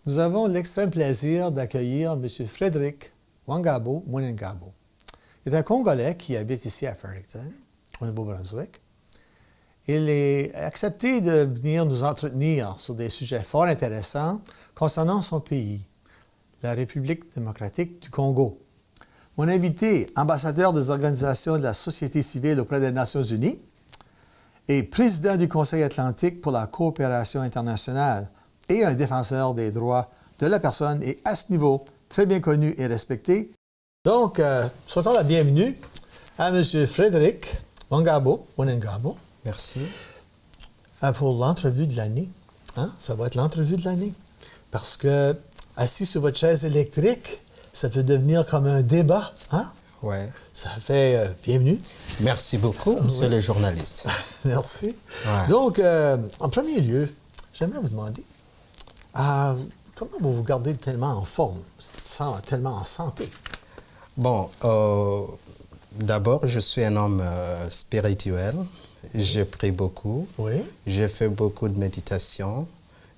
Nous avons l'extrême plaisir d'accueillir M. Frédéric Wangabo Mwenengabo. Il est un Congolais qui habite ici à Fredericton, au Nouveau-Brunswick. Il est accepté de venir nous entretenir sur des sujets fort intéressants concernant son pays, la République démocratique du Congo. Mon invité, ambassadeur des organisations de la société civile auprès des Nations unies et président du Conseil atlantique pour la coopération internationale et un défenseur des droits de la personne et à ce niveau, très bien connu et respecté. Donc, souhaitons la bienvenue à M. Frédéric Wangabo Mwenengabo. Merci. Pour l'entrevue de l'année. Hein? Ça va être l'entrevue de l'année. Parce que, assis sur votre chaise électrique, ça peut devenir comme un débat. Hein? Oui. Ça fait bienvenue. Merci beaucoup, monsieur le journaliste. Merci. Ouais. Donc, en premier lieu, j'aimerais vous demander, comment vous vous gardez tellement en forme, tellement en santé? Bon, d'abord, je suis un homme spirituel. Je prie beaucoup. Oui. Je fais beaucoup de méditation.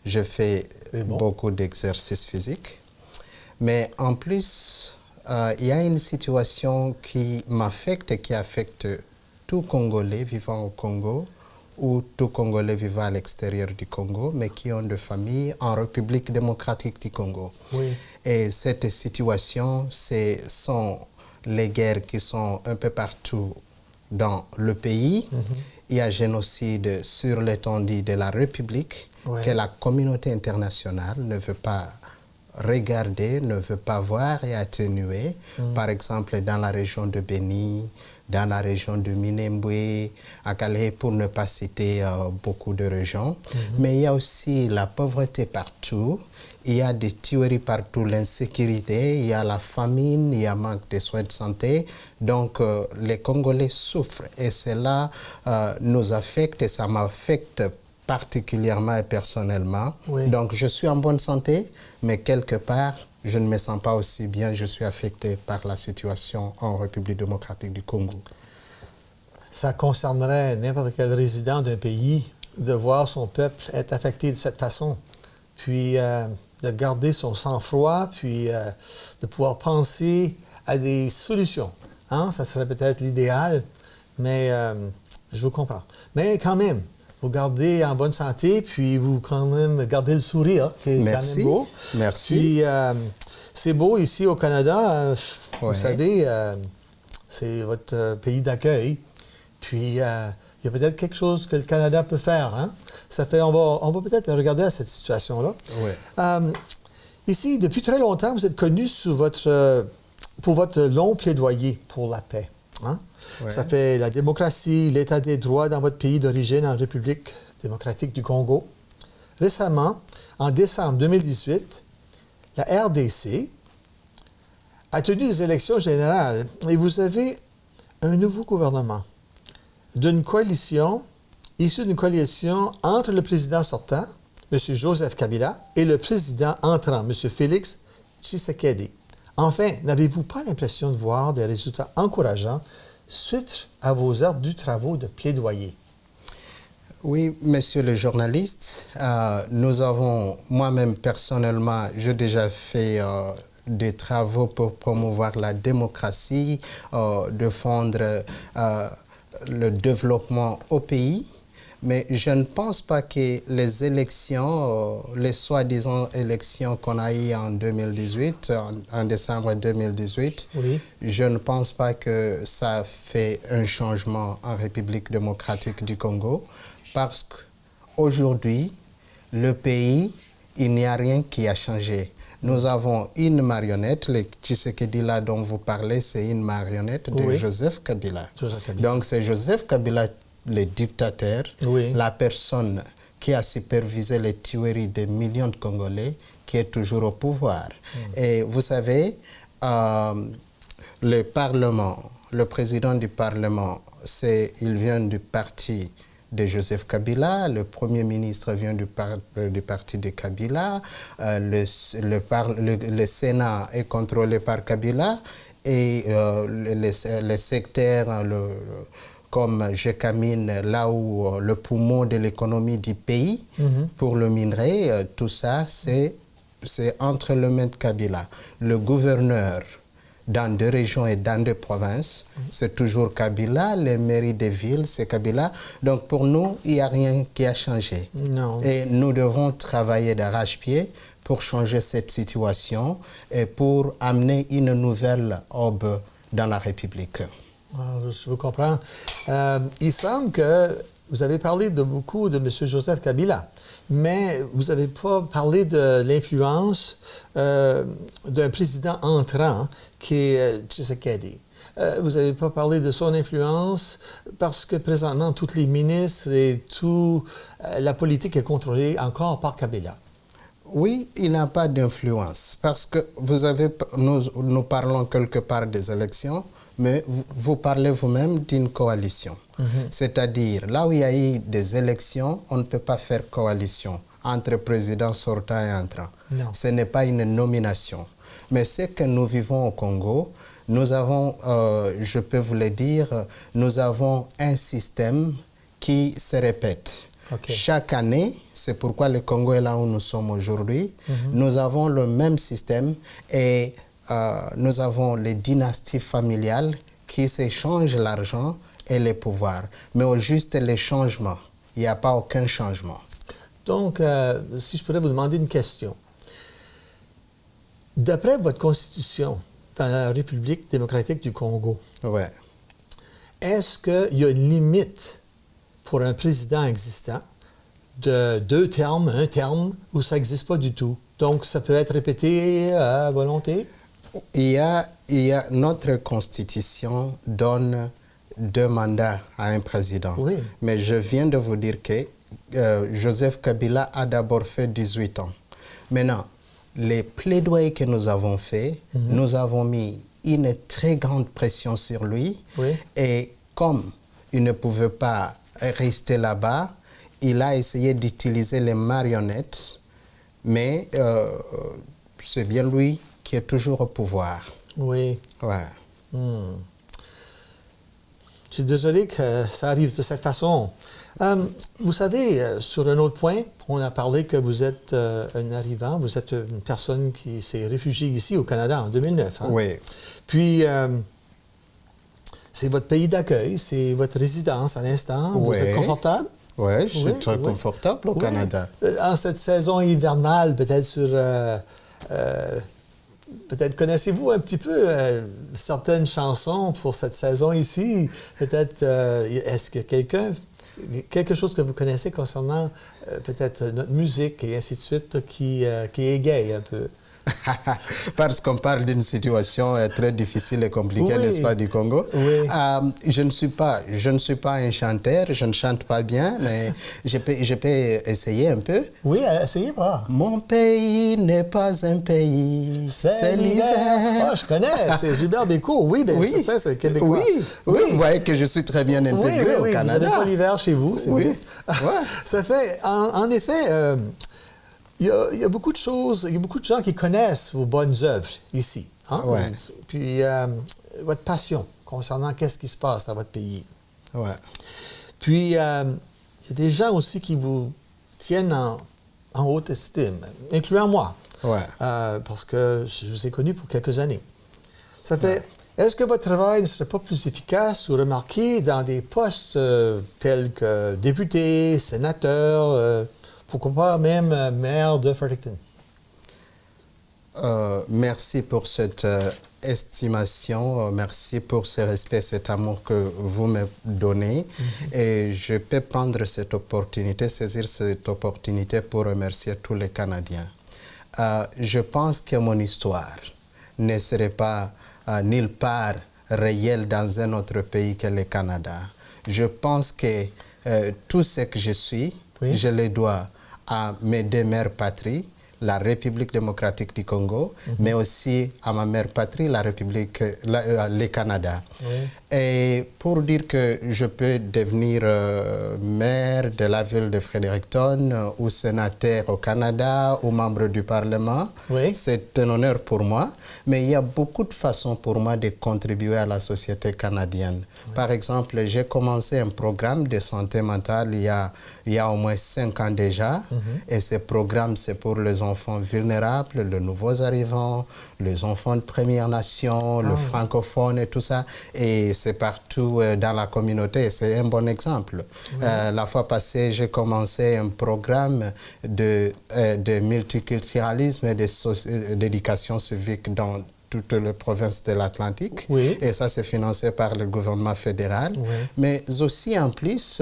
Je fais beaucoup d'exercices physiques. Mais en plus, il y a une situation qui m'affecte et qui affecte tout Congolais vivant au Congo ou tout Congolais vivant à l'extérieur du Congo, mais qui ont de familles en République démocratique du Congo. Oui. Et cette situation, ce sont les guerres qui sont un peu partout dans le pays. Il y a génocide sur l'étendue de la République que la communauté internationale ne veut pas regarder, ne veut pas voir et atténuer. Par exemple, dans la région de Beni, dans la région de Minembwe, à Calais, pour ne pas citer beaucoup de régions. Mais il y a aussi la pauvreté partout. Il y a des tueries partout, l'insécurité, il y a la famine, il y a manque de soins de santé. Donc, les Congolais souffrent et cela nous affecte et ça m'affecte particulièrement et personnellement. Oui. Donc, je suis en bonne santé, mais quelque part, je ne me sens pas aussi bien. Je suis affecté par la situation en République démocratique du Congo. Ça concernerait n'importe quel résident d'un pays de voir son peuple être affecté de cette façon. Puis de garder son sang-froid, puis de pouvoir penser à des solutions. Hein? Ça serait peut-être l'idéal, mais je vous comprends. Mais quand même, vous gardez en bonne santé, puis vous quand même gardez le sourire, qui est quand même beau. Merci. Puis c'est beau ici au Canada, vous savez, c'est votre pays d'accueil. Puis il y a peut-être quelque chose que le Canada peut faire. Hein? Ça fait, on va peut-être regarder à cette situation-là. Oui. Ici, depuis très longtemps, vous êtes connu pour votre long plaidoyer pour la paix. Hein? Ouais. Ça fait la démocratie, l'état des droits dans votre pays d'origine, en République démocratique du Congo. Récemment, en décembre 2018, la RDC a tenu des élections générales et vous avez un nouveau gouvernement issu d'une coalition entre le président sortant, M. Joseph Kabila, et le président entrant, M. Félix Tshisekedi. Enfin, n'avez-vous pas l'impression de voir des résultats encourageants suite à vos ardus travaux de plaidoyer? Oui, monsieur le journaliste, nous avons, moi-même personnellement, j'ai déjà fait des travaux pour promouvoir la démocratie, défendre le développement au pays. Mais je ne pense pas que les élections, les soi-disant élections qu'on a eues en 2018, en décembre 2018, je ne pense pas que ça fait un changement en République démocratique du Congo parce qu'aujourd'hui, le pays, il n'y a rien qui a changé. Nous avons une marionnette, le Tshisekedi là dont vous parlez, c'est une marionnette de Joseph Kabila. Donc c'est Joseph Kabila, le dictateur, la personne qui a supervisé les tueries de millions de Congolais, qui est toujours au pouvoir. Et vous savez, le Parlement, le président du Parlement, il vient du parti de Joseph Kabila, le Premier ministre vient du parti de Kabila, le Sénat est contrôlé par Kabila et les secteurs comme Gécamine, là où le poumon de l'économie du pays pour le minerai, tout ça c'est c'est entre les mains de Kabila. Le gouverneur dans 2 régions et dans 2 provinces, c'est toujours Kabila. Les mairies des villes, c'est Kabila. Donc pour nous, il n'y a rien qui a changé. Non. Et nous devons travailler d'arrache-pied pour changer cette situation et pour amener une nouvelle aube dans la République. Je vous comprends. Il semble que vous avez parlé beaucoup de M. Joseph Kabila, mais vous n'avez pas parlé de l'influence d'un président entrant qui est Tshisekedi. Vous n'avez pas parlé de son influence parce que présentement, tous les ministres et toute la politique est contrôlée encore par Kabila. Oui, il n'a pas d'influence parce que nous parlons quelque part des élections, mais vous parlez vous-même d'une coalition. C'est-à-dire, là où il y a eu des élections, on ne peut pas faire coalition entre président sortant et entrant. Non. Ce n'est pas une nomination. Mais ce que nous vivons au Congo, nous avons, je peux vous le dire, nous avons un système qui se répète. Okay. Chaque année, c'est pourquoi le Congo est là où nous sommes aujourd'hui, nous avons le même système et nous avons les dynasties familiales qui s'échangent l'argent et les pouvoirs. Mais au juste les changements, il n'y a pas aucun changement. Donc, si je pourrais vous demander une question. D'après votre constitution dans la République démocratique du Congo, Ouais. est-ce qu'il y a une limite pour un président existant de 2 termes, 1 terme, ou ça n'existe pas du tout? Donc, ça peut être répété à volonté? Il y a notre constitution donne 2 mandats à un président. Oui. Mais je viens de vous dire que Joseph Kabila a d'abord fait 18 ans. Maintenant, les plaidoyers que nous avons faits, nous avons mis une très grande pression sur lui. Oui. Et comme il ne pouvait pas rester là-bas, il a essayé d'utiliser les marionnettes, mais c'est bien lui qui est toujours au pouvoir. Oui. Ouais. Je suis désolé que ça arrive de cette façon. Vous savez, sur un autre point, on a parlé que vous êtes un arrivant, vous êtes une personne qui s'est réfugiée ici au Canada en 2009. Hein? Oui. Puis, c'est votre pays d'accueil, c'est votre résidence à l'instant. Oui. Vous êtes confortable? Oui, je suis très confortable au Canada. En cette saison hivernale, peut-être peut-être connaissez-vous un petit peu certaines chansons pour cette saison ici. Peut-être, est-ce que quelque chose que vous connaissez concernant peut-être notre musique et ainsi de suite qui égaye un peu? Parce qu'on parle d'une situation très difficile et compliquée, n'est-ce pas, du Congo. Oui. Je ne suis pas un chanteur, je ne chante pas bien, mais je peux essayer un peu. Oui, essayez pas. Mon pays n'est pas un pays, c'est l'hiver. Ah, je connais, c'est Gilbert Bécaud. Oui, bien oui. C'est québécois. Oui, vous voyez que je suis très bien intégré au Canada. Vous n'avez pas l'hiver chez vous, c'est bien. Ouais. Ça fait, en effet... Il y a beaucoup de choses, il y a beaucoup de gens qui connaissent vos bonnes œuvres ici. Hein? Ouais. Puis votre passion concernant qu'est-ce qui se passe dans votre pays. Ouais. Puis il y a des gens aussi qui vous tiennent en haute estime, incluant moi. Ouais. Parce que je vous ai connu pour quelques années. Ça fait, est-ce que votre travail ne serait pas plus efficace ou remarqué dans des postes tels que député, sénateur, pourquoi pas même maire de Fredericton? Merci pour cette estimation, merci pour ce respect, cet amour que vous me donnez. Et je peux prendre cette opportunité, saisir cette opportunité pour remercier tous les Canadiens. Je pense que mon histoire ne serait pas nulle part réelle dans un autre pays que le Canada. Je pense que tout ce que je suis, je le dois à mes 2 mères patries, la République démocratique du Congo, mais aussi à ma mère patrie, la République, le Canada. Et pour dire que je peux devenir maire de la ville de Fredericton ou sénateur au Canada ou membre du Parlement, Oui. c'est un honneur pour moi. Mais il y a beaucoup de façons pour moi de contribuer à la société canadienne. Oui. Par exemple, j'ai commencé un programme de santé mentale il y a au moins 5 ans déjà. Et ce programme, c'est pour les enfants vulnérables, les nouveaux arrivants, les enfants de Première Nation, le francophone et tout ça. Et c'est partout dans la communauté. C'est un bon exemple. Oui. La fois passée, j'ai commencé un programme de multiculturalisme et d'éducation civique dans toutes les provinces de l'Atlantique. Oui. Et ça, c'est financé par le gouvernement fédéral. Oui. Mais aussi, en plus,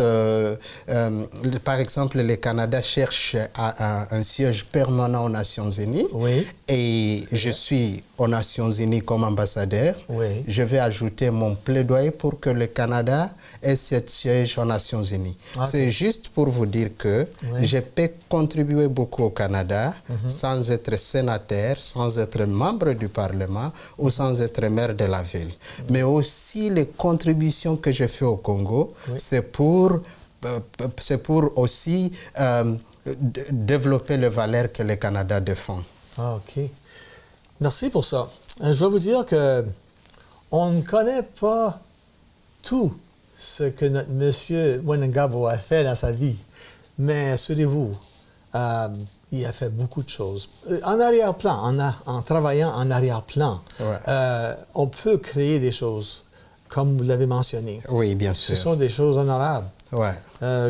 par exemple, le Canada cherche un siège permanent aux Nations Unies. Oui. Et je suis aux Nations Unies comme ambassadeur. Oui. Je vais ajouter mon plaidoyer pour que le Canada ait ce siège aux Nations Unies. Okay. C'est juste pour vous dire que je peux contribuer beaucoup au Canada sans être sénateur, sans être membre du Parlement ou sans être maire de la ville. Mais aussi les contributions que je fais au Congo, c'est pour aussi développer les valeurs que le Canada défend. Ah, OK. Merci pour ça. Je vais vous dire que on ne connaît pas tout ce que notre monsieur Mwenengabo a fait dans sa vie. Mais assurez-vous, il a fait beaucoup de choses. En arrière-plan, en travaillant en arrière-plan, on peut créer des choses, comme vous l'avez mentionné. Oui, bien sûr. Ce sont des choses honorables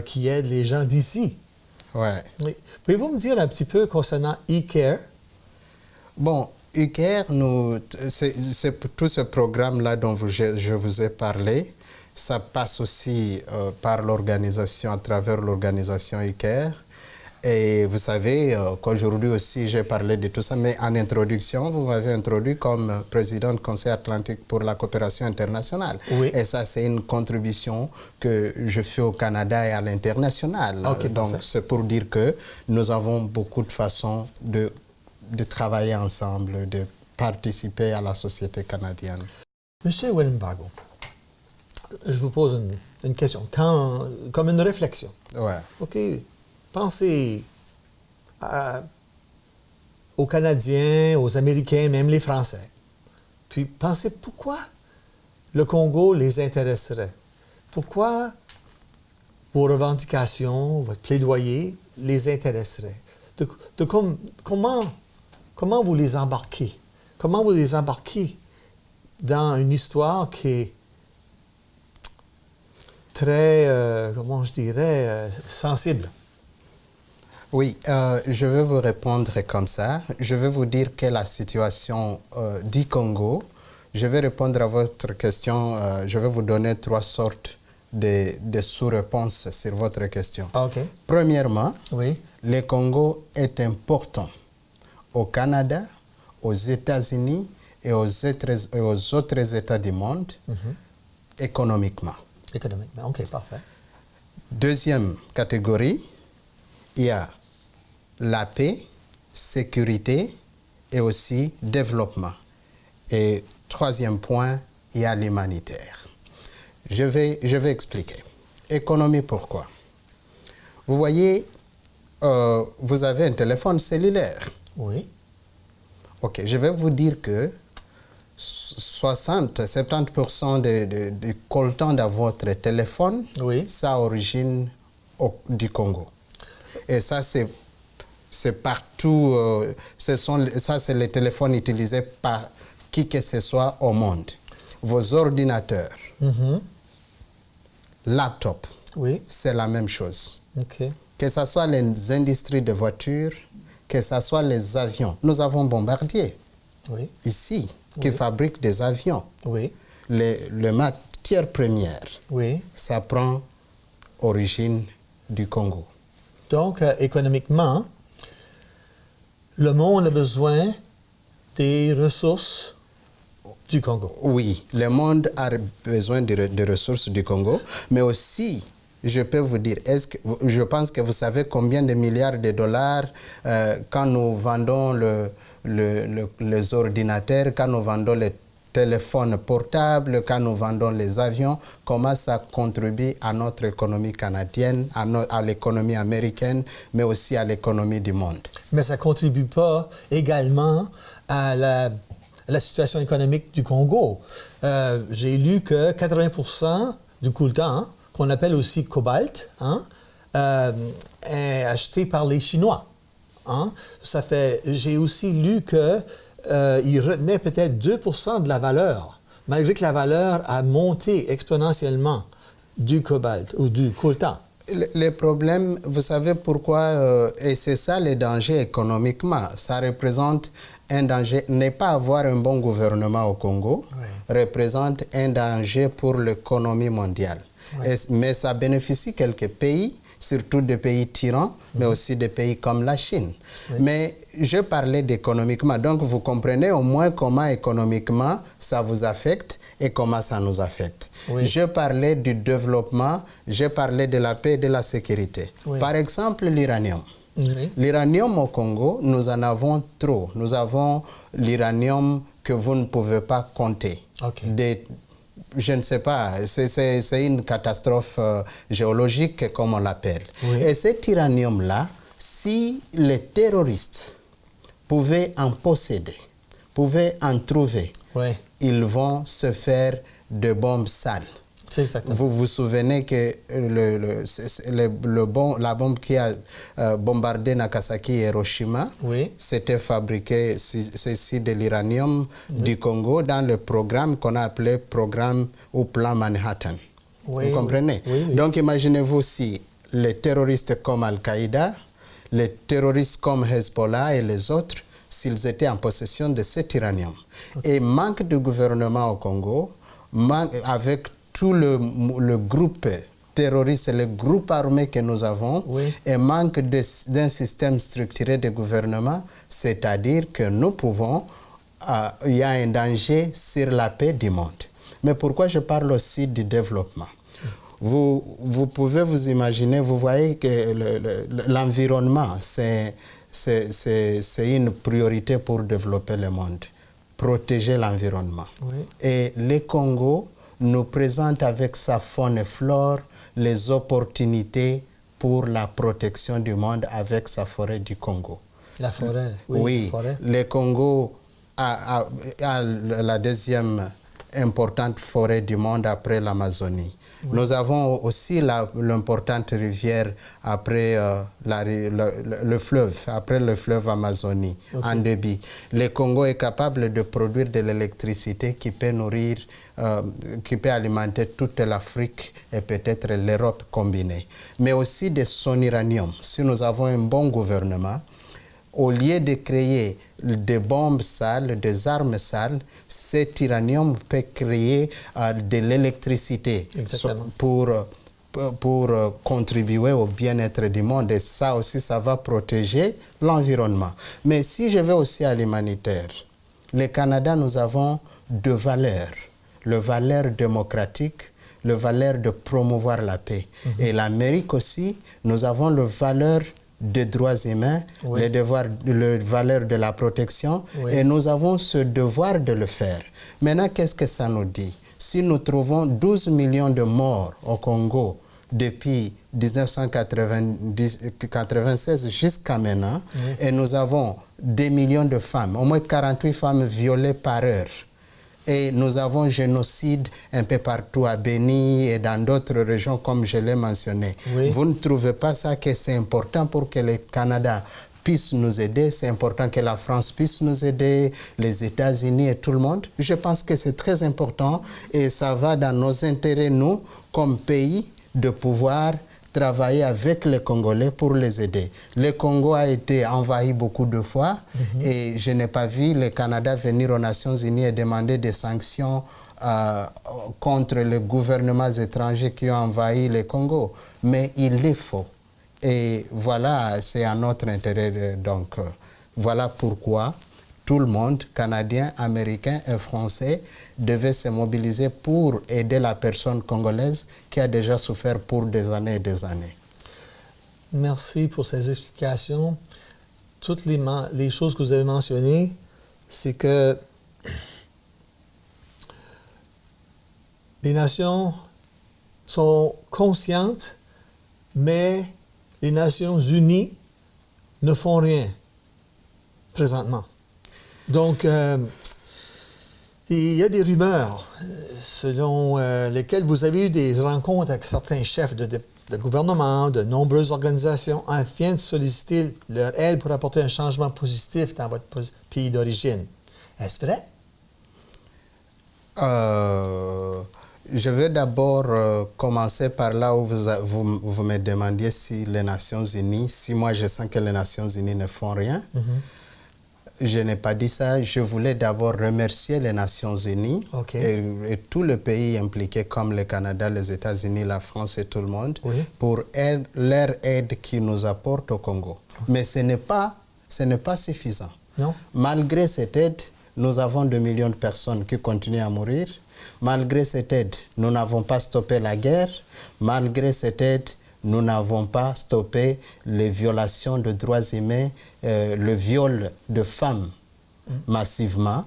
qui aident les gens d'ici. Ouais. Oui. Pouvez-vous me dire un petit peu concernant eCare? Bon, eCare, c'est tout ce programme-là dont je vous ai parlé. Ça passe aussi par l'organisation, à travers l'organisation eCare. Et vous savez qu'aujourd'hui aussi, j'ai parlé de tout ça, mais en introduction, vous m'avez introduit comme président du Conseil atlantique pour la coopération internationale. Oui. Et ça, c'est une contribution que je fais au Canada et à l'international. Okay, donc, c'est pour dire que nous avons beaucoup de façons de travailler ensemble, de participer à la société canadienne. Monsieur Mwenengabo, je vous pose une question, comme une réflexion. Ouais. OK. Pensez aux Canadiens, aux Américains, même les Français. Puis pensez pourquoi le Congo les intéresserait. Pourquoi vos revendications, votre plaidoyer les intéresserait. Comment vous les embarquez? Comment vous les embarquez dans une histoire qui est très, comment je dirais, sensible? Oui, je vais vous répondre comme ça. Je vais vous dire que la situation du Congo, je vais répondre à votre question, je vais vous donner 3 sortes de sous-réponses sur votre question. Okay. Premièrement, le Congo est important au Canada, aux États-Unis et aux autres États du monde économiquement. Économiquement, OK, parfait. Deuxième catégorie, il y a la paix, sécurité et aussi développement. Et troisième point, il y a l'humanitaire. Je vais expliquer. Économie, pourquoi? Vous voyez, vous avez un téléphone cellulaire. Oui. OK, je vais vous dire que 60-70% du coltan de votre téléphone, ça origine du Congo. Et ça, c'est partout. Ça, c'est les téléphones utilisés par qui que ce soit au monde. Vos ordinateurs, laptops, c'est la même chose. Okay. Que ce soit les industries de voitures, que ce soit les avions. Nous avons Bombardier ici qui fabrique des avions. Les matières premières, ça prend origine du Congo. Donc, économiquement, le monde a besoin des ressources du Congo. Oui, le monde a besoin des ressources du Congo, mais aussi, je peux vous dire, je pense que vous savez combien de milliards de dollars quand nous vendons les ordinateurs, quand nous vendons les téléphones portables, quand nous vendons les avions, comment ça contribue à notre économie canadienne, à l'économie américaine, mais aussi à l'économie du monde. Mais ça ne contribue pas également à la situation économique du Congo. J'ai lu que 80% du coltan, qu'on appelle aussi cobalt, est acheté par les Chinois. J'ai aussi lu qu'ils retenaient peut-être 2% de la valeur, malgré que la valeur a monté exponentiellement du cobalt ou du coltan. Les problèmes, vous savez pourquoi, et c'est ça les dangers économiquement. Ça représente un danger, ne pas avoir un bon gouvernement au Congo, représente un danger pour l'économie mondiale. Mais ça bénéficie quelques pays, surtout des pays tyrans, mais aussi des pays comme la Chine. Mais je parlais d'économiquement, donc vous comprenez au moins comment économiquement ça vous affecte et comment ça nous affecte. Je parlais du développement, je parlais de la paix et de la sécurité. Par exemple, l'uranium. L'uranium au Congo, nous en avons trop. Nous avons l'uranium que vous ne pouvez pas compter. Je ne sais pas, c'est une catastrophe géologique comme on l'appelle. Et cet uranium-là, si les terroristes pouvaient en posséder, pouvaient en trouver, ils vont se faire de bombes sales. Vous vous souvenez que la bombe qui a bombardé Nagasaki et Hiroshima, c'était fabriqué ceci de l'uranium du Congo dans le programme qu'on a appelé programme ou plan Manhattan. Vous comprenez? Donc imaginez-vous si les terroristes comme Al-Qaïda, les terroristes comme Hezbollah et les autres, s'ils étaient en possession de cet uranium. Et manque de gouvernement au Congo, avec tout le groupe terroriste et le groupe armé que nous avons, et manque d'un système structuré de gouvernement, c'est-à-dire que nous pouvons, il y a un danger sur la paix du monde. Mais pourquoi je parle aussi du développement? Vous pouvez vous imaginer, vous voyez que l'environnement, c'est une priorité pour développer le monde, protéger l'environnement. Et le Congo nous présente avec sa faune et flore les opportunités pour la protection du monde avec sa forêt du Congo. La forêt, oui. La forêt. Le Congo a la deuxième importante forêt du monde après l'Amazonie. Nous avons aussi l'importante rivière après le fleuve Amazonie, en débit. Le Congo est capable de produire de l'électricité qui peut nourrir, qui peut alimenter toute l'Afrique et peut-être l'Europe combinée. Mais aussi de son uranium. Si nous avons un bon gouvernement, au lieu de créer des bombes sales, des armes sales, cet uranium peut créer de l'électricité pour contribuer au bien-être du monde. Et ça aussi, ça va protéger l'environnement. Mais si je vais aussi à l'humanitaire, le Canada, nous avons deux valeurs. Le valeur démocratique, le valeur de promouvoir la paix. Et l'Amérique aussi, nous avons le valeur des droits humains, le valeur de la protection, et nous avons ce devoir de le faire. Maintenant, qu'est-ce que ça nous dit? Si nous trouvons 12 millions de morts au Congo depuis 1996 jusqu'à maintenant, et nous avons des millions de femmes, au moins 48 femmes violées par heure, et nous avons génocide un peu partout à Beni et dans d'autres régions comme je l'ai mentionné. Vous ne trouvez pas ça que c'est important pour que le Canada puisse nous aider? C'est important que la France puisse nous aider, les États-Unis et tout le monde. Je pense que c'est très important et ça va dans nos intérêts, nous, comme pays, de pouvoir travailler avec les Congolais pour les aider. Le Congo a été envahi beaucoup de fois et je n'ai pas vu le Canada venir aux Nations Unies et demander des sanctions contre les gouvernements étrangers qui ont envahi le Congo. Mais il est faux. Et voilà, c'est à notre intérêt. Donc, voilà pourquoi tout le monde, Canadien, Américain et Français, devait se mobiliser pour aider la personne congolaise qui a déjà souffert pour des années et des années. Merci pour ces explications. Toutes les choses que vous avez mentionnées, c'est que les nations sont conscientes, mais les Nations unies ne font rien présentement. Donc, il y a des rumeurs selon lesquelles vous avez eu des rencontres avec certains chefs de gouvernement, de nombreuses organisations, afin de solliciter leur aide pour apporter un changement positif dans votre pays d'origine. Est-ce vrai? Je vais d'abord commencer par là où vous me demandiez si les Nations Unies, si moi je sens que les Nations Unies ne font rien. Je n'ai pas dit ça. Je voulais d'abord remercier les Nations Unies et tous les pays impliqués comme le Canada, les États-Unis, la France et tout le monde pour leur aide qu'ils nous apportent au Congo. Mais ce n'est pas suffisant. Non. Malgré cette aide, nous avons 2 millions de personnes qui continuent à mourir. Malgré cette aide, nous n'avons pas stoppé la guerre. Malgré cette aide, nous n'avons pas stoppé les violations de droits humains, le viol de femmes massivement.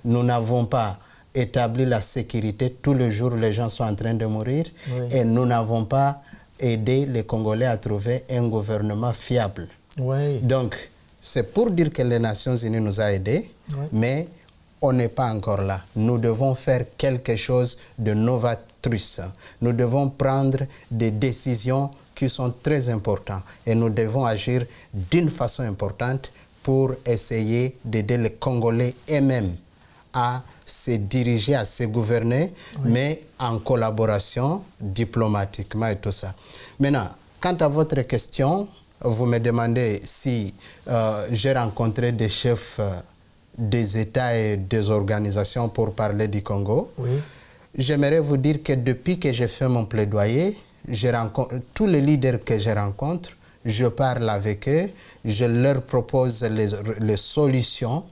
Nous n'avons pas établi la sécurité. Tous les jours, les gens sont en train de mourir. Et nous n'avons pas aidé les Congolais à trouver un gouvernement fiable. Donc, c'est pour dire que les Nations Unies nous ont aidés, mais on n'est pas encore là. Nous devons faire quelque chose de novatrice. Nous devons prendre des décisions qui sont très importantes et nous devons agir d'une façon importante pour essayer d'aider les Congolais eux-mêmes à se diriger, à se gouverner, mais en collaboration diplomatiquement et tout ça. Maintenant, quant à votre question, vous me demandez si j'ai rencontré des chefs des États et des organisations pour parler du Congo. J'aimerais vous dire que depuis que j'ai fait mon plaidoyer, tous les leaders que je rencontre, je parle avec eux, je leur propose les solutions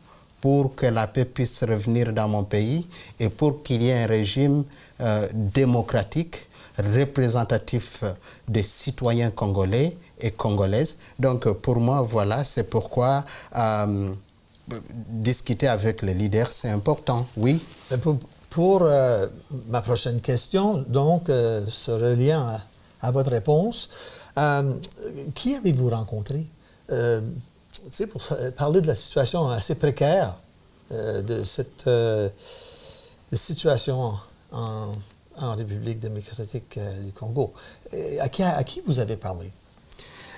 pour que la paix puisse revenir dans mon pays et pour qu'il y ait un régime démocratique, représentatif des citoyens congolais et congolaises. Donc pour moi, voilà, c'est pourquoi discuter avec les leaders, c'est important, oui. Pour ma prochaine question, donc, se reliant à votre réponse, qui avez-vous rencontré? Pour parler de la situation assez précaire de cette situation en République démocratique du Congo. À qui vous avez parlé?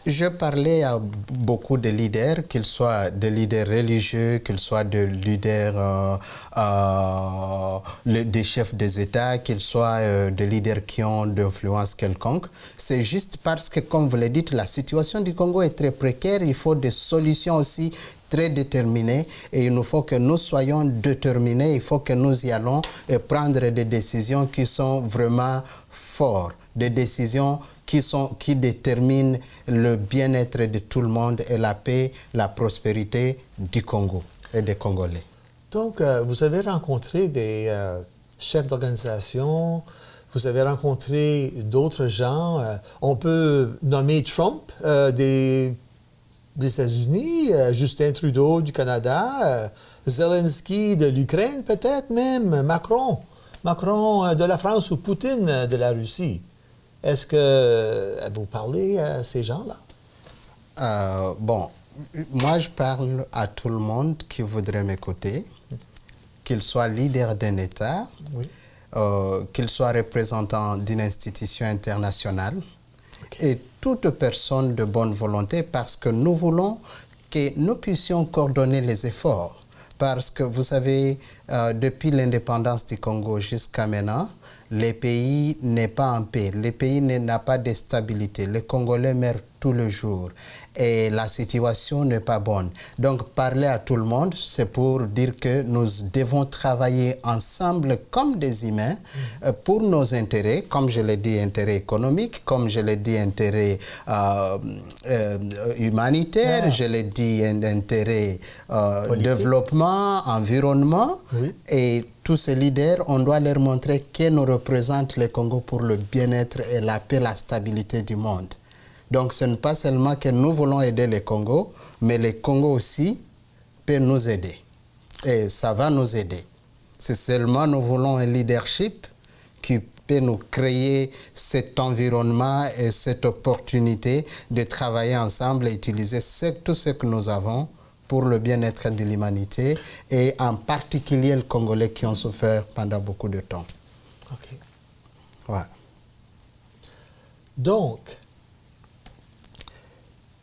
Je parlais à beaucoup de leaders, qu'ils soient des leaders religieux, qu'ils soient des leaders, des chefs des États, qu'ils soient des leaders qui ont d'influence quelconque. C'est juste parce que, comme vous le dites, la situation du Congo est très précaire. Il faut des solutions aussi très déterminées et il nous faut que nous soyons déterminés. Il faut que nous y allons et prendre des décisions qui sont vraiment fortes, des décisions qui déterminent le bien-être de tout le monde et la paix, la prospérité du Congo et des Congolais. Donc, vous avez rencontré des chefs d'organisation, vous avez rencontré d'autres gens. On peut nommer Trump des États-Unis, Justin Trudeau du Canada, Zelensky de l'Ukraine peut-être même, Macron de la France ou Poutine de la Russie. Est-ce que vous parlez à ces gens-là? Bon, moi je parle à tout le monde qui voudrait m'écouter, qu'il soit leader d'un État, qu'il soit représentant d'une institution internationale, et toute personne de bonne volonté, parce que nous voulons que nous puissions coordonner les efforts. Parce que vous savez, depuis l'indépendance du Congo jusqu'à maintenant, le pays n'est pas en paix, le pays n'a pas de stabilité, les Congolais meurent tous les jours et la situation n'est pas bonne. Donc parler à tout le monde, c'est pour dire que nous devons travailler ensemble comme des humains pour nos intérêts, comme je l'ai dit, intérêts économiques, comme je l'ai dit, intérêts humanitaires, je l'ai dit, intérêts développement, environnement, et tous ces leaders, on doit leur montrer que nous représentons le Congo pour le bien-être et la paix, la stabilité du monde. Donc ce n'est pas seulement que nous voulons aider le Congo, mais le Congo aussi peut nous aider. Et ça va nous aider. C'est seulement nous voulons un leadership qui peut nous créer cet environnement et cette opportunité de travailler ensemble et utiliser tout ce que nous avons pour le bien-être de l'humanité et en particulier les Congolais qui ont souffert pendant beaucoup de temps. OK. Ouais. Donc,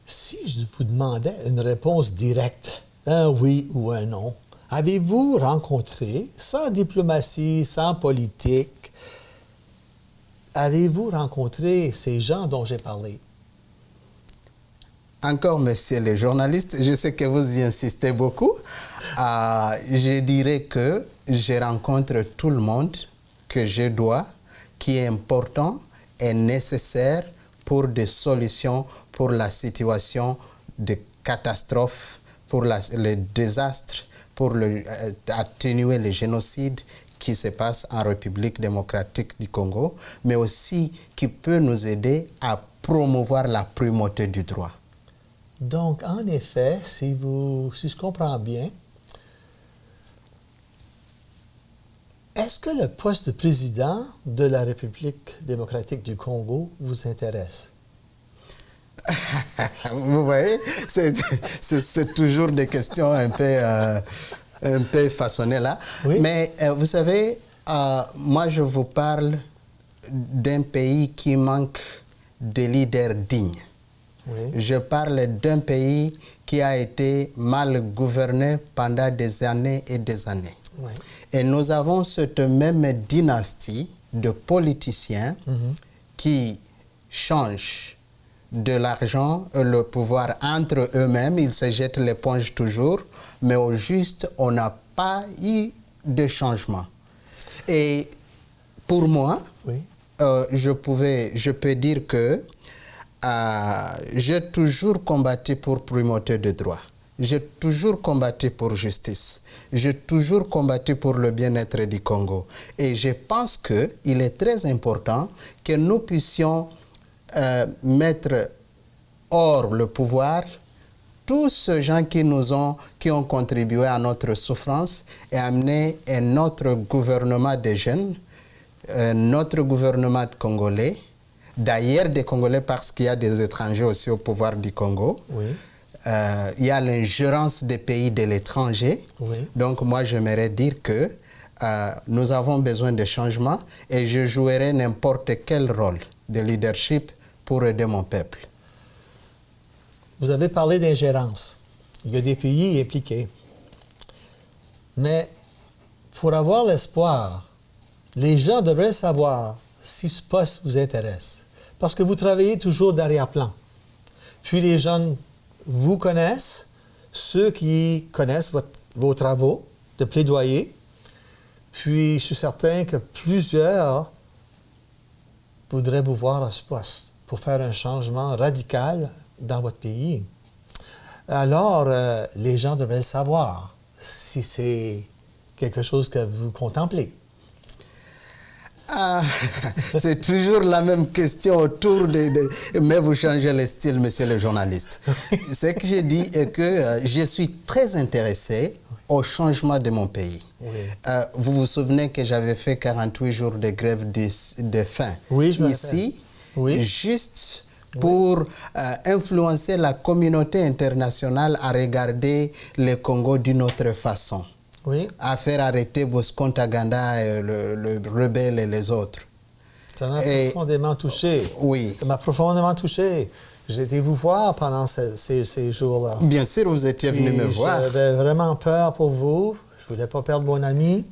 si je vous demandais une réponse directe, un oui ou un non, avez-vous rencontré, sans diplomatie, sans politique, avez-vous rencontré ces gens dont j'ai parlé? Encore, monsieur le journaliste, je sais que vous y insistez beaucoup. Je dirais que je rencontre tout le monde que je dois, qui est important et nécessaire pour des solutions pour la situation de catastrophe, pour le désastre, pour atténuer le génocide qui se passe en République démocratique du Congo, mais aussi qui peut nous aider à promouvoir la primauté du droit. Donc, en effet, si je comprends bien, est-ce que le poste de président de la République démocratique du Congo vous intéresse? Vous voyez, c'est toujours des questions un peu façonnées là. Oui. Mais vous savez, moi je vous parle d'un pays qui manque de leaders dignes. Oui. Je parle d'un pays qui a été mal gouverné pendant des années et des années. Oui. Et nous avons cette même dynastie de politiciens qui changent de l'argent, le pouvoir entre eux-mêmes, ils se jettent l'éponge toujours, mais au juste, on n'a pas eu de changement. Et pour moi, Oui. je peux dire que j'ai toujours combattu pour primauté de droit. J'ai toujours combattu pour justice. J'ai toujours combattu pour le bien-être du Congo. Et je pense qu'il est très important que nous puissions mettre hors le pouvoir tous ces gens qui ont contribué à notre souffrance et amener un autre gouvernement des jeunes, notre gouvernement congolais, d'ailleurs des Congolais parce qu'il y a des étrangers aussi au pouvoir du Congo. Oui. Il y a l'ingérence des pays de l'étranger. Oui. Donc moi, j'aimerais dire que nous avons besoin de changements et je jouerai n'importe quel rôle de leadership pour aider mon peuple. Vous avez parlé d'ingérence. Il y a des pays impliqués. Mais pour avoir l'espoir, les gens devraient savoir si ce poste vous intéresse. Parce que vous travaillez toujours d'arrière-plan. Puis les jeunes vous connaissent, ceux qui connaissent vos travaux de plaidoyer. Puis je suis certain que plusieurs voudraient vous voir à ce poste pour faire un changement radical dans votre pays. Alors, les gens devraient savoir si c'est quelque chose que vous contemplez. C'est toujours la même question autour mais vous changez le style, monsieur le journaliste. Ce que je dis est que je suis très intéressé au changement de mon pays. Oui. Vous vous souvenez que j'avais fait 48 jours de grève de faim ici, juste pour influencer la communauté internationale à regarder le Congo d'une autre façon. Oui. À faire arrêter Bosco Ntaganda, le rebelle et les autres. Ça m'a profondément touché. Oui. Ça m'a profondément touché. J'ai été vous voir pendant ces jours-là. Bien sûr, vous étiez venu me voir. J'avais vraiment peur pour vous. Je ne voulais pas perdre mon ami.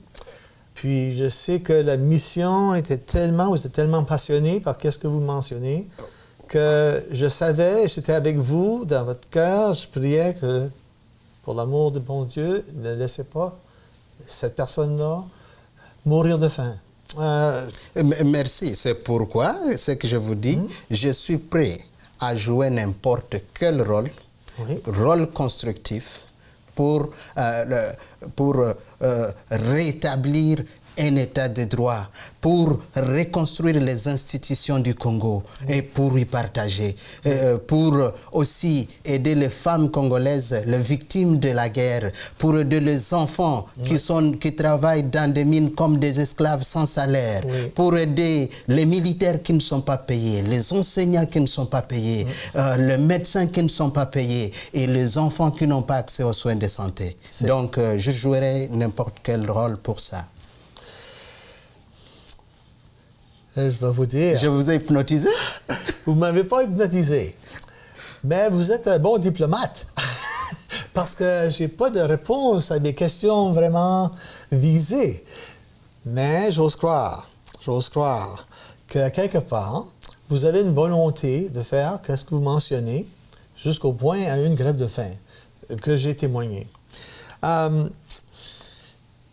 Puis je sais que la mission était vous êtes tellement passionné par ce que vous mentionnez, que je savais, j'étais avec vous dans votre cœur, je priais que, pour l'amour de bon Dieu, ne laissez pas cette personne-là mourir de faim. Merci. C'est pourquoi, ce que je vous dis, je suis prêt à jouer n'importe quel rôle, rôle constructif, pour rétablir un état de droit, pour reconstruire les institutions du Congo et pour y partager, pour aussi aider les femmes congolaises, les victimes de la guerre, pour aider les enfants qui travaillent dans des mines comme des esclaves sans salaire, pour aider les militaires qui ne sont pas payés, les enseignants qui ne sont pas payés, les médecins qui ne sont pas payés et les enfants qui n'ont pas accès aux soins de santé. Donc, je jouerai n'importe quel rôle pour ça. Je vais vous dire... Je vous ai hypnotisé? Vous ne m'avez pas hypnotisé. Mais vous êtes un bon diplomate. Parce que je n'ai pas de réponse à des questions vraiment visées. Mais j'ose croire que quelque part, vous avez une volonté de faire ce que vous mentionnez jusqu'au point à une grève de faim que j'ai témoigné.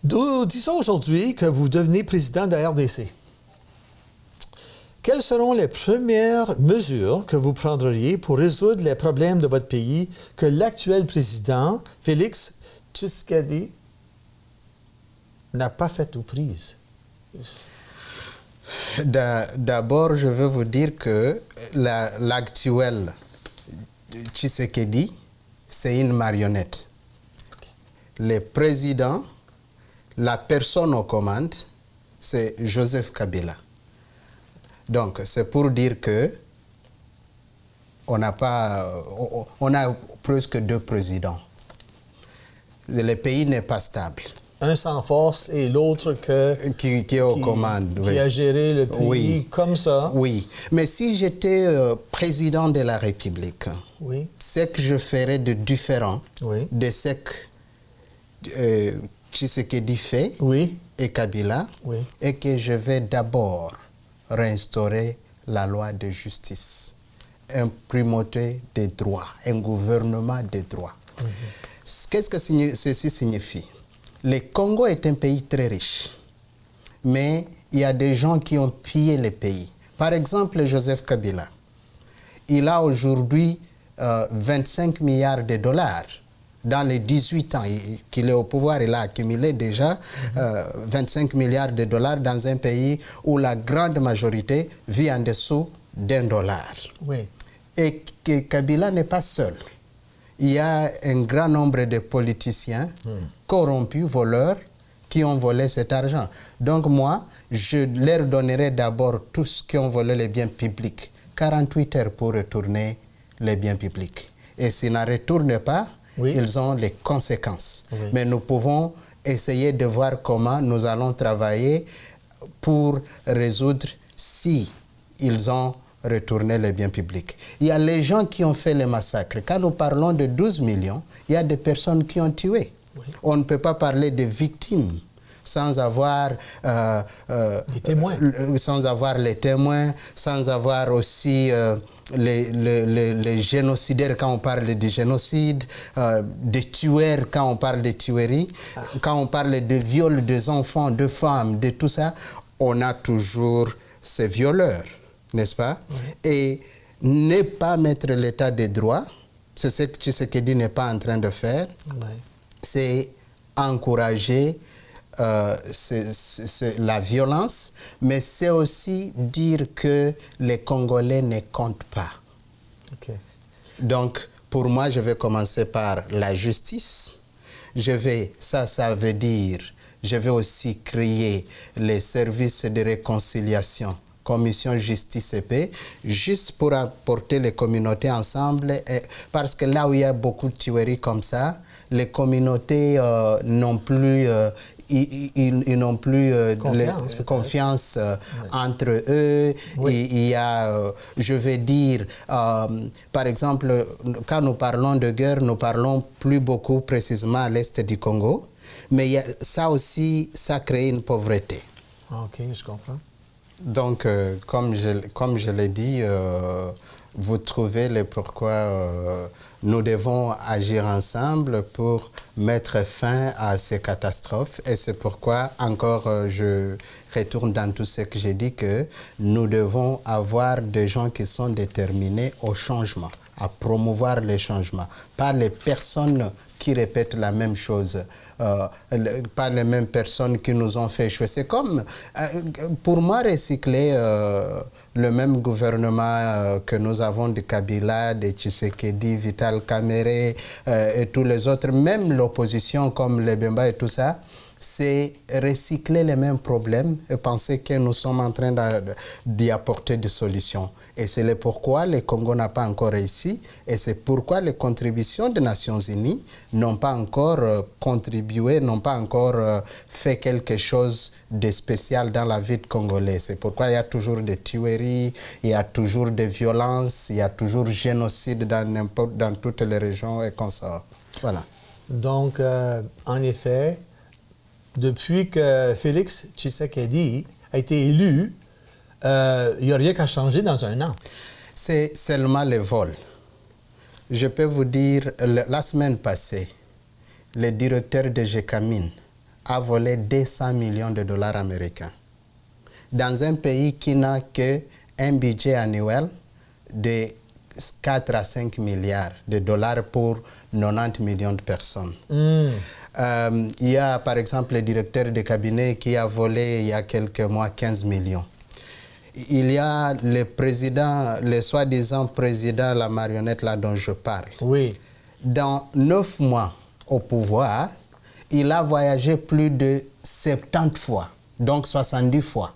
Disons aujourd'hui que vous devenez président de la RDC. Quelles seront les premières mesures que vous prendriez pour résoudre les problèmes de votre pays que l'actuel président, Félix Tshisekedi, n'a pas fait ou prise? D'abord, je veux vous dire que l'actuel Tshisekedi, c'est une marionnette. Le président, la personne aux commandes, c'est Joseph Kabila. Donc, c'est pour dire que on a presque 2 présidents. Le pays n'est pas stable. Un sans force et l'autre qui est aux commandes. Qui a géré le pays comme ça. Oui, mais si j'étais président de la République, ce que je ferais de différent de ce que Tshisekedi fait et Kabila, est que je vais d'abord réinstaurer la loi de justice, une primauté des droits, un gouvernement des droits. Qu'est-ce que ceci signifie? Le Congo est un pays très riche, mais il y a des gens qui ont pillé le pays. Par exemple, Joseph Kabila, il a aujourd'hui 25 milliards de dollars. Dans les 18 ans qu'il est au pouvoir, il a accumulé déjà 25 milliards de dollars dans un pays où la grande majorité vit en dessous d'$1. Et que Kabila n'est pas seul. Il y a un grand nombre de politiciens corrompus, voleurs, qui ont volé cet argent. Donc moi, je leur donnerai d'abord tous ceux qui ont volé les biens publics, 48 heures pour retourner les biens publics. Et s'ils ne retournent pas, ils ont les conséquences. Mais nous pouvons essayer de voir comment nous allons travailler pour résoudre si ils ont retourné les biens publics. Il y a les gens qui ont fait les massacres. Quand nous parlons de 12 millions, il y a des personnes qui ont tué. On ne peut pas parler de victimes sans avoir les témoins. Sans avoir les témoins, sans avoir aussi les génocidaires quand on parle de génocide, des tueurs quand on parle de tuerie, quand on parle de viol des enfants, de femmes, de tout ça, on a toujours ces violeurs, n'est-ce pas? Et ne pas mettre l'état de droit, c'est ce que Tshisekedi n'est pas en train de faire, c'est encourager la violence, mais c'est aussi dire que les Congolais ne comptent pas. Donc, pour moi, je vais commencer par la justice. Ça veut dire, je vais aussi créer les services de réconciliation, commission justice et paix, juste pour apporter les communautés ensemble, parce que là où il y a beaucoup de tueries comme ça, les communautés n'ont plus... ils n'ont plus confiance entre eux. Il y a, je vais dire, par exemple, quand nous parlons de guerre, nous parlons plus beaucoup précisément à l'est du Congo, mais ça aussi, ça crée une pauvreté. Ok, je comprends. Donc, comme je l'ai dit, vous trouvez le pourquoi nous devons agir ensemble pour mettre fin à ces catastrophes. Et c'est pourquoi, encore, je retourne dans tout ce que j'ai dit, que nous devons avoir des gens qui sont déterminés au changement, à promouvoir les changements, pas les personnes qui répètent la même chose, par les mêmes personnes qui nous ont fait échouer. C'est comme, pour moi, recycler le même gouvernement que nous avons de Kabila, de Tshisekedi, Vital Kamerhe et tous les autres, même l'opposition comme les Bemba et tout ça, c'est recycler les mêmes problèmes et penser que nous sommes en train d'y apporter des solutions. Et c'est pourquoi le Congo n'a pas encore réussi et c'est pourquoi les contributions des Nations Unies n'ont pas encore contribué, n'ont pas encore fait quelque chose de spécial dans la vie de Congolais. C'est pourquoi il y a toujours des tueries, il y a toujours des violences, il y a toujours génocide dans toutes les régions et consorts. Voilà. Donc, en effet, depuis que Félix Tshisekedi a été élu, il n'y a rien qu'à changer dans un an. C'est seulement le vol. Je peux vous dire, la semaine passée, le directeur de GECAMIN a volé 200 millions de dollars américains dans un pays qui n'a qu'un budget annuel de 4 à 5 milliards de dollars pour 90 millions de personnes. Il y a par exemple le directeur de cabinet qui a volé il y a quelques mois 15 millions. Il y a le président, le soi-disant président, la marionnette là dont je parle. Oui. Dans 9 mois au pouvoir, il a voyagé plus de 70 fois, donc 70 fois,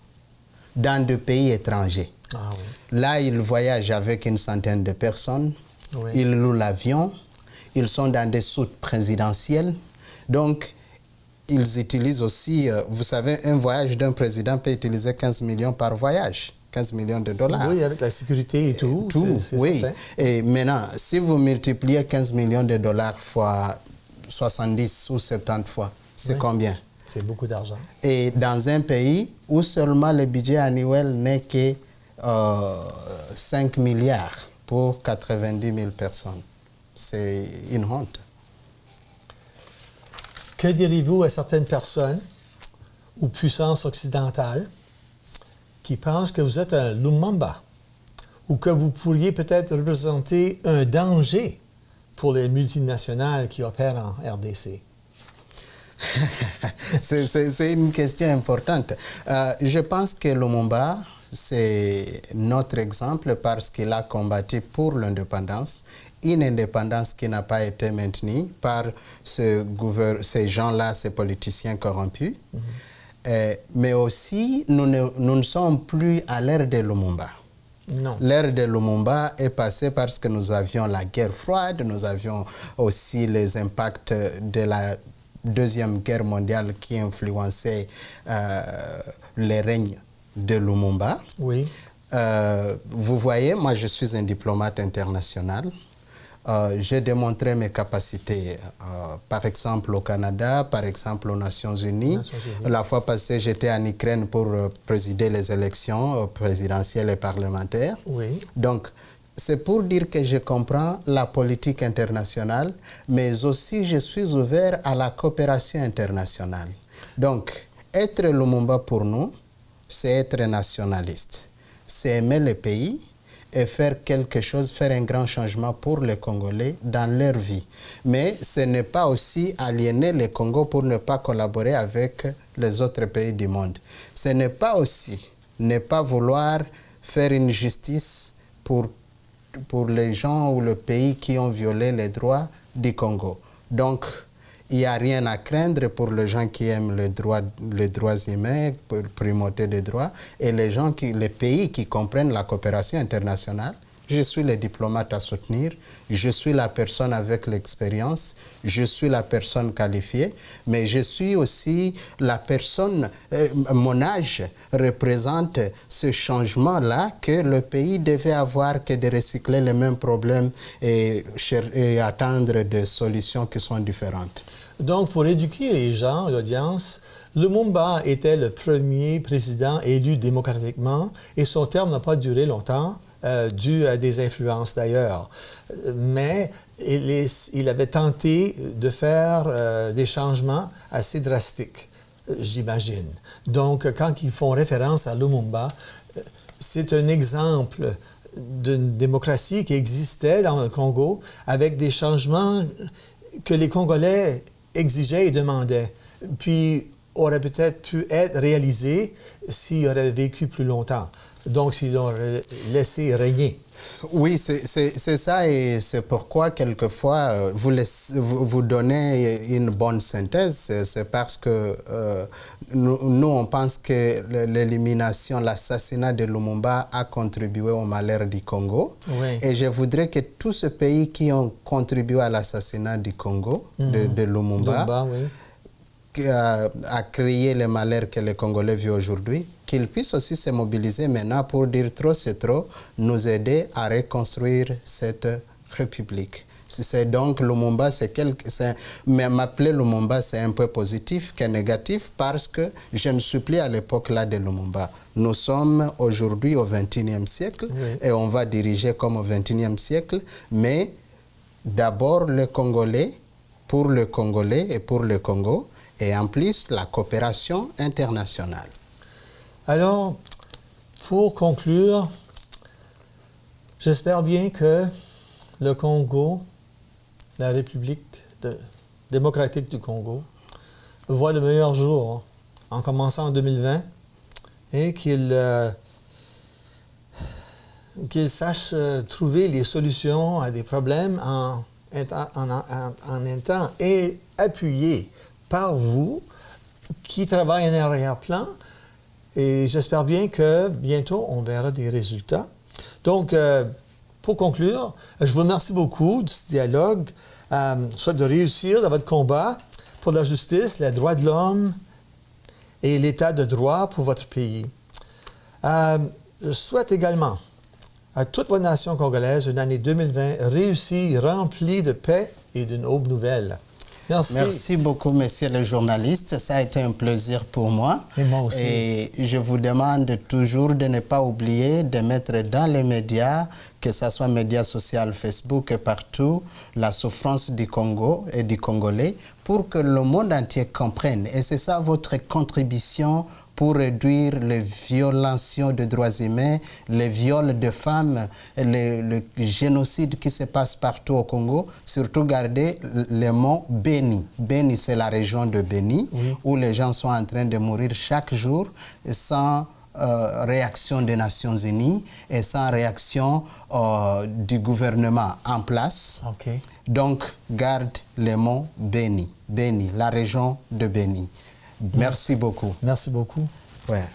dans des pays étrangers. Ah, oui. Là, il voyage avec une centaine de personnes. Oui. Ils louent l'avion. Ils sont dans des soutes présidentielles. Donc, ils utilisent aussi, vous savez, un voyage d'un président peut utiliser 15 millions par voyage, 15 millions de dollars. Oui, avec la sécurité et tout. C'est oui. certain. Et maintenant, si vous multipliez 15 millions de dollars fois 70 ou 70 fois, c'est combien? C'est beaucoup d'argent. Et dans un pays où seulement le budget annuel n'est que 5 milliards pour 90 000 personnes. C'est une honte. Que direz-vous à certaines personnes ou puissances occidentales qui pensent que vous êtes un Lumumba ou que vous pourriez peut-être représenter un danger pour les multinationales qui opèrent en RDC? C'est une question importante. Je pense que Lumumba, c'est notre exemple parce qu'il a combattu pour l'indépendance, une indépendance qui n'a pas été maintenue par ces gens-là, ces politiciens corrompus. Mais aussi, nous ne sommes plus à l'ère de Lumumba. Non. L'ère de Lumumba est passée parce que nous avions la guerre froide, nous avions aussi les impacts de la Deuxième Guerre mondiale qui influençait les règnes de Lumumba. Oui. Vous voyez, moi je suis un diplomate international. J'ai démontré mes capacités, par exemple au Canada, par exemple aux Nations Unies. La fois passée, j'étais en Ukraine pour présider les élections présidentielles et parlementaires. Oui. Donc, c'est pour dire que je comprends la politique internationale, mais aussi je suis ouvert à la coopération internationale. Donc, être Lumumba pour nous, c'est être nationaliste. C'est aimer le pays et faire quelque chose, faire un grand changement pour les Congolais dans leur vie. Mais ce n'est pas aussi aliéner le Congo pour ne pas collaborer avec les autres pays du monde. Ce n'est pas aussi ne pas vouloir faire une justice pour les gens ou le pays qui ont violé les droits du Congo. Donc, il n'y a rien à craindre pour les gens qui aiment les droits humains, pour la primauté des droits, et les pays qui comprennent la coopération internationale. Je suis le diplomate à soutenir, je suis la personne avec l'expérience, je suis la personne qualifiée, mais je suis aussi la personne, mon âge représente ce changement-là que le pays devait avoir, que de recycler les mêmes problèmes et attendre des solutions qui sont différentes. Donc, pour éduquer les gens, l'audience, Lumumba était le premier président élu démocratiquement et son terme n'a pas duré longtemps. Dû à des influences d'ailleurs. Mais il avait tenté de faire des changements assez drastiques, j'imagine. Donc, quand ils font référence à Lumumba, c'est un exemple d'une démocratie qui existait dans le Congo avec des changements que les Congolais exigeaient et demandaient, puis aurait peut-être pu être réalisé s'ils auraient vécu plus longtemps. Donc, s'ils l'ont laissé régner. Oui, c'est ça et c'est pourquoi quelquefois vous donnez une bonne synthèse. C'est parce que nous, on pense que l'élimination, l'assassinat de Lumumba a contribué au malheur du Congo. Oui. Et je voudrais que tous ces pays qui ont contribué à l'assassinat du Congo, de Lumumba, oui. À créer le malheur que les Congolais vivent aujourd'hui, qu'ils puissent aussi se mobiliser maintenant pour dire trop c'est trop, nous aider à reconstruire cette république. C'est donc Lumumba, mais m'appeler Lumumba, c'est un peu positif que négatif parce que je ne suis plus à l'époque là de Lumumba. Nous sommes aujourd'hui au XXIe siècle et on va diriger comme au XXIe siècle, mais d'abord le Congolais, pour le Congolais et pour le Congo, et en plus la coopération internationale. Alors, pour conclure, j'espère bien que le Congo, la République démocratique du Congo, voit le meilleur jour en commençant en 2020 et qu'il sache trouver les solutions à des problèmes en étant appuyé par vous qui travaillent en arrière-plan. Et j'espère bien que bientôt, on verra des résultats. Donc, pour conclure, je vous remercie beaucoup de ce dialogue. Soit de réussir dans votre combat pour la justice, les droits de l'homme et l'état de droit pour votre pays. Je souhaite également à toute votre nation congolaise une année 2020 réussie, remplie de paix et d'une aube nouvelle. Merci. Merci beaucoup, monsieur le journaliste. Ça a été un plaisir pour moi. Et moi aussi. Et je vous demande toujours de ne pas oublier de mettre dans les médias, que ce soit médias sociaux, Facebook et partout, la souffrance du Congo et du Congolais pour que le monde entier comprenne. Et c'est ça votre contribution pour réduire les violations de droits humains, les viols de femmes, le génocide qui se passe partout au Congo. Surtout garder le mot Béni. Béni, c'est la région de Béni, où les gens sont en train de mourir chaque jour sans réaction des Nations Unies et sans réaction du gouvernement en place. Okay. Donc, garde le mot Béni. Béni, la région de Béni. Merci beaucoup. Merci beaucoup. Ouais.